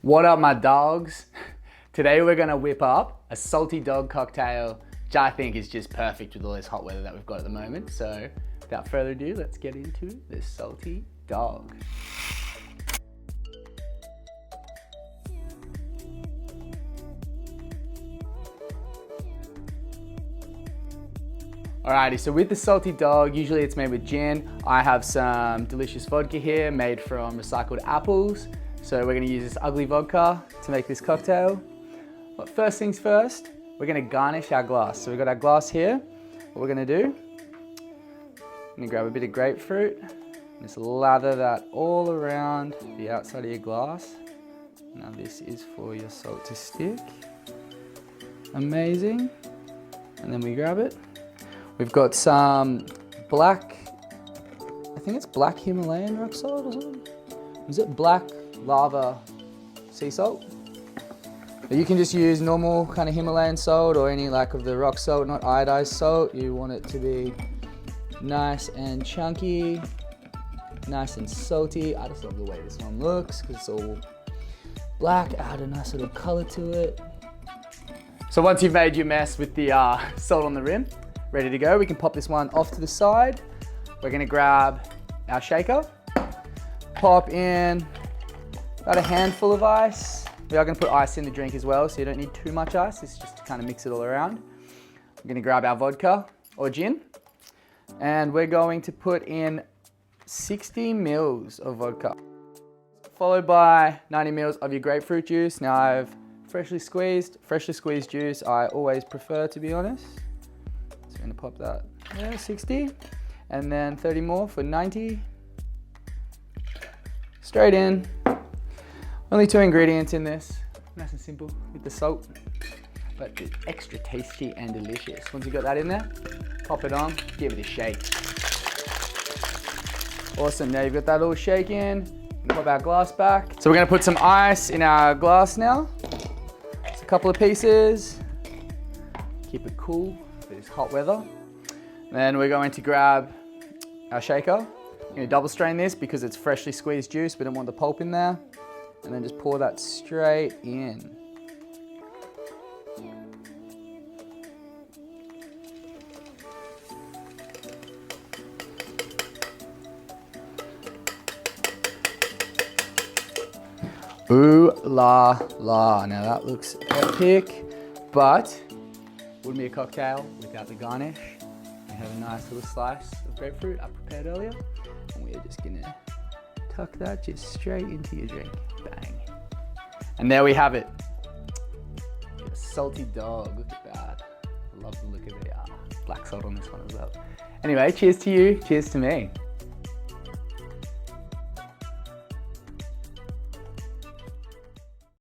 What up, my dogs? Today we're gonna whip up a salty dog cocktail, which I think is just perfect with all this hot weather that we've got at the moment. So without further ado, let's get into this salty dog. Alrighty, so with the salty dog, usually it's made with gin. I have some delicious vodka here made from recycled apples. So we're gonna use this ugly vodka to make this cocktail. But first things first, we're gonna garnish our glass. So we've got our glass here. What we're gonna do, I'm gonna grab a bit of grapefruit, and just lather that all around the outside of your glass. Now this is for your salt to stick. Amazing. And then we grab it. We've got some black, I think it's black Himalayan rock salt or something. Is it black lava sea salt? But you can just use normal kind of Himalayan salt or any like of the rock salt, not iodized salt. You want it to be nice and chunky, nice and salty. I just love the way this one looks because it's all black, add a nice little color to it. So once you've made your mess with the salt on the rim, ready to go, we can pop this one off to the side. We're gonna grab our shaker, pop in about a handful of ice. We are gonna put ice in the drink as well, so you don't need too much ice. It's just to kind of mix it all around. We're gonna grab our vodka or gin, and we're going to put in 60 mils of vodka, followed by 90 mils of your grapefruit juice. Now I've freshly squeezed juice I always prefer, to be honest. So I'm gonna pop that there, 60, and then 30 more for 90. Straight in. Only 2 ingredients in this, nice and simple with the salt, but it's extra tasty and delicious. Once you got that in there, pop it on, give it a shake. Awesome, now you've got that all shaken. Pop our glass back. So we're gonna put some ice in our glass now. Just a couple of pieces. Keep it cool for this hot weather. Then we're going to grab our shaker. You're gonna double strain this because it's freshly squeezed juice. We don't want the pulp in there. And then just pour that straight in. Ooh la la. Now that looks epic, but wouldn't be a cocktail without the garnish. We have a nice little slice of grapefruit I prepared earlier, and we're just gonna tuck that just straight into your drink. Bang. And there we have it. A salty dog, look at that. I love the look of the black salt on this one as well. Anyway, cheers to you, cheers to me.